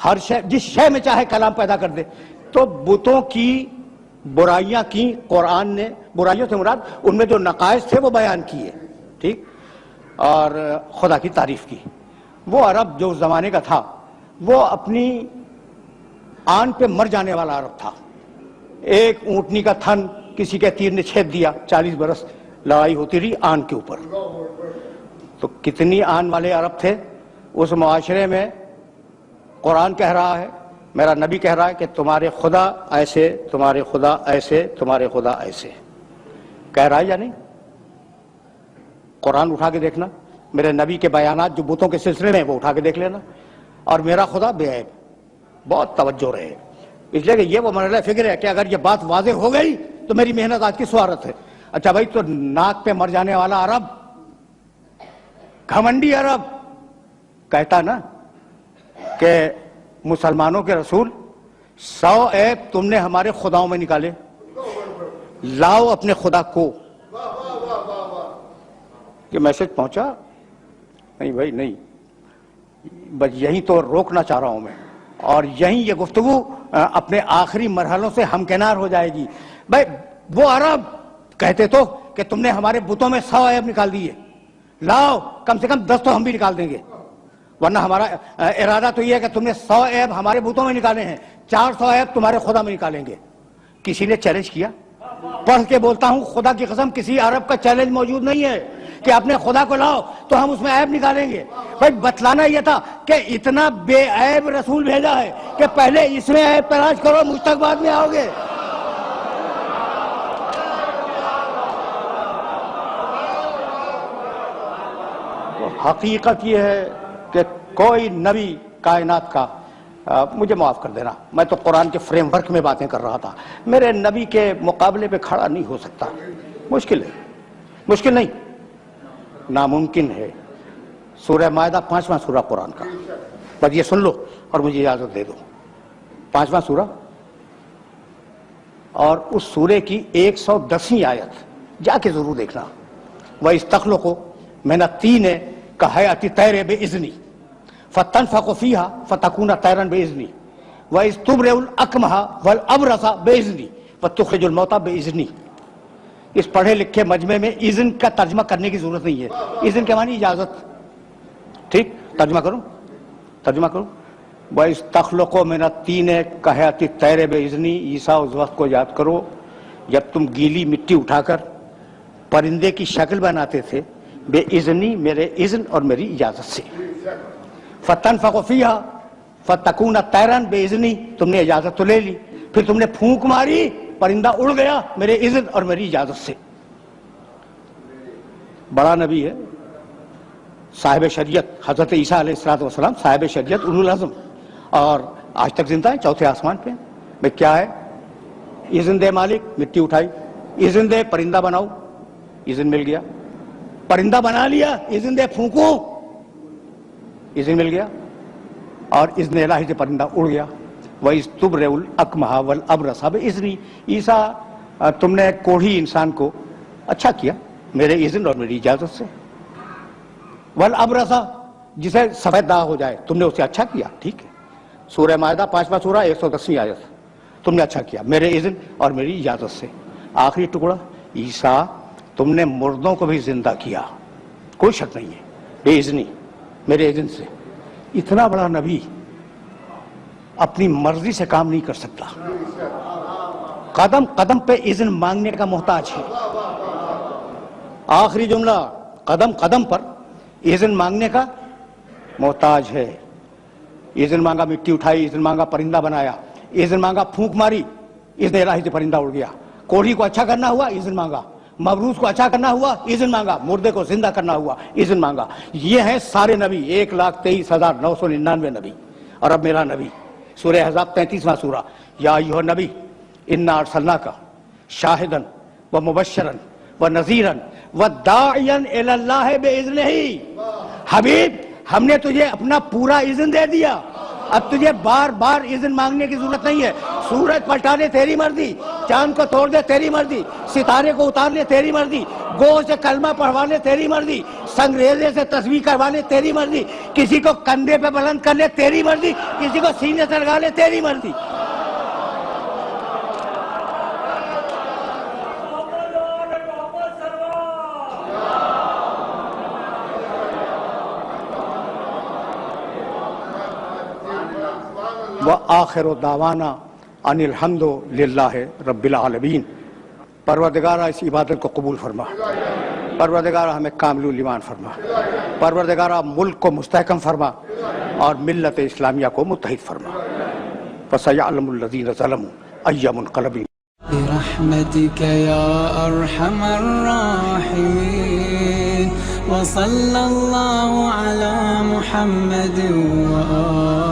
ہر شے جس شے میں چاہے کلام پیدا کر دے. تو بتوں کی برائیاں کی قرآن نے، برائیوں سے مراد ان میں جو نقائص تھے وہ بیان کیے. ٹھیک، اور خدا کی تعریف کی. وہ عرب جو اس زمانے کا تھا وہ اپنی آن پہ مر جانے والا عرب تھا. ایک اونٹنی کا تھن کسی کے تیر نے چھید دیا، 40 برس لڑائی ہوتی رہی آن کے اوپر. تو کتنی آن والے عرب تھے اس معاشرے میں. قرآن کہہ رہا ہے، میرا نبی کہہ رہا ہے کہ تمہارے خدا ایسے، تمہارے خدا ایسے، تمہارے خدا ایسے. کہہ رہا ہے یا نہیں؟ قرآن اٹھا کے دیکھنا، میرے نبی کے بیانات جو بتوں کے سلسلے میں وہ اٹھا کے دیکھ لینا. اور میرا خدا بے عیب. بہت توجہ رہے، اس لیے کہ یہ وہ مرحلہ فکر ہے کہ اگر یہ بات واضح ہو گئی تو میری محنت آج کی سوارت ہے. اچھا بھائی، تو ناک پہ مر جانے والا عرب، گھمنڈی عرب کہتا نا کہ مسلمانوں کے رسول 100 عیب تم نے ہمارے خداؤں میں نکالے، لاؤ اپنے خدا کو. یہ میسج پہنچا؟ نہیں بھائی نہیں. بس یہی تو روکنا چاہ رہا ہوں میں، اور یہیں یہ گفتگو اپنے آخری مرحلوں سے ہمکنار ہو جائے گی. بھائی وہ عرب کہتے تو کہ تم نے ہمارے بتوں میں 100 عیب نکال دیے، لاؤ کم سے کم 10 تو ہم بھی نکال دیں گے. ورنہ ہمارا ارادہ تو یہ ہے کہ تم نے 100 عیب ہمارے بتوں میں نکالے ہیں، 400 عیب تمہارے خدا میں نکالیں گے. کسی نے چیلنج کیا؟ پڑھ کے بولتا ہوں خدا کی قسم کسی عرب کا چیلنج موجود نہیں ہے کہ اپنے خدا کو لاؤ تو ہم اس میں عیب نکالیں گے. بھائی بتلانا یہ تھا کہ اتنا بے عیب رسول بھیجا ہے کہ پہلے اس میں عیب تلاش کرو، مجھ تک بعد میں آؤ گے. حقیقت یہ ہے کہ کوئی نبی کائنات کا، مجھے معاف کر دینا، میں تو قرآن کے فریم ورک میں باتیں کر رہا تھا، میرے نبی کے مقابلے پہ کھڑا نہیں ہو سکتا. مشکل ہے، مشکل نہیں، ناممکن ہے. سورہ مائدہ 5واں سورہ قرآن کا، بس یہ سن لو اور مجھے اجازت دے دو. 5واں سورہ، اور اس سورے کی 110ویں آیت جا کے ضرور دیکھنا. وَإِسْتَخْلُقُ مِنَ الطِّينِ كَهَيْئَةِ الطَّيْرِ بِإِذْنِي فَتَنْفَخُ فِيهَا فَتَكُونُ طَيْرًا بِإِذْنِي وَإِذْ تُبْرِئُ الْأَكْمَحَ وَالْأَبْرَصَ بِإِذْنِي وَتُخْرِجُ الْمَوْتَىٰ بِإِذْنِي. اس پڑھے لکھے مجمع میں اذن کا ترجمہ کرنے کی ضرورت نہیں ہے. اذن کے معنی اجازت. ٹھیک، ترجمہ کروں. وَإِسْتَخْلُقُ مِنَ الطِّينِ كَهَيْئَةِ الطَّيْرِ بِإِذْنِي. عیسیٰ اس وقت کو یاد کرو جب تم گیلی مٹی اٹھا کر پرندے کی شکل بناتے تھے، بے اذنی، میرے اذن اور میری اجازت سے. فَتَنْفَخُ فِيهَا فَتَكُونَ طَيْرًا بِإِذْنِي. تم نے اجازت تو لے لی، پھر تم نے پھونک ماری، پرندہ اڑ گیا میرے اذن اور میری اجازت سے. بڑا نبی ہے، صاحب شریعت، حضرت عیسیٰ علیہ السلام صاحب شریعت، اولو العزم، اور آج تک زندہ ہے، چوتھے آسمان پہ. بھئی کیا ہے؟ اذن دے مالک، مٹی اٹھائی، اذن دے پرندہ بناؤ، اذن مل گیا. پرندہ بنا لیا، اذن دے پھونکو، اذن مل گیا اور اذن الہی سے پرندہ اڑ گیا. وَإِذْ تُبْرِئُ الْأَكْمَحَ وَالْأَبْرَصَ بِإِذْنِي. عیسیٰ تم نے کوڑھی انسان کو اچھا کیا میرے اذن اور میری اجازت سے. وَالْأَبْرَصَ جسے سفید داغ ہو جائے تم نے اسے اچھا کیا, ٹھیک ہے. سورہ مائدہ 5واں سورہ 110ویں آیت, تم نے اچھا کیا میرے اذن اور میری اجازت سے. آخری ٹکڑا عیسیٰ تم نے مردوں کو بھی زندہ کیا, کوئی شک نہیں ہے, بے اذنی میرے اذن سے. اتنا بڑا نبی اپنی مرضی سے کام نہیں کر سکتا, قدم قدم پہ اذن مانگنے کا محتاج ہے. آخری جملہ, قدم قدم پر اذن مانگنے کا محتاج ہے. اذن مانگا مٹی اٹھائی, اذن مانگا پرندہ بنایا, اذن مانگا پھونک ماری, اذن الہی سے پرندہ اڑ گیا. کوڑھی کو اچھا کرنا ہوا, اذن مانگا. مبروس کو اچھا کرنا ہوا, اذن مانگا. مردے کو زندہ کرنا ہوا, اذن مانگا. یہ ہیں سارے نبی, 1,23,999 نبی. اور اب میرا نبی, سورہ احزاب 33واں سورہ, یا ایھا النبی انا ارسلناک شاہدا ومبشرا ونذیرا وداعیا الی اللہ باذنہ. حبیب ہم نے تجھے اپنا پورا اذن دے دیا, اب تجھے بار بار اذن مانگنے کی ضرورت نہیں ہے. سورج پلٹا دے تیری مرضی, چاند کو توڑ دے تیری مرضی, ستارے کو اتار لے تیری مرضی, گو سے کلمہ پڑھوا لے تیری مرضی, سنگریزے سے تسبیح کروا لے تیری مرضی, کسی کو کندھے پہ بلند کر لے تیری مرضی, کسی کو سینے سے لگا لے تیری مرضی. وآخر دعوانا ان الحمد للہ رب العالمین. پروردگارہ اس عبادت کو قبول فرما, پروردگارہ ہمیں کامل ایمان فرما, پروردگارہ ملک کو مستحکم فرما اور ملت اسلامیہ کو متحد فرما. فسيعلم الذين ظلموا أي منقلب. برحمتك يا أرحم الراحمين وصلى الله على محمد وآله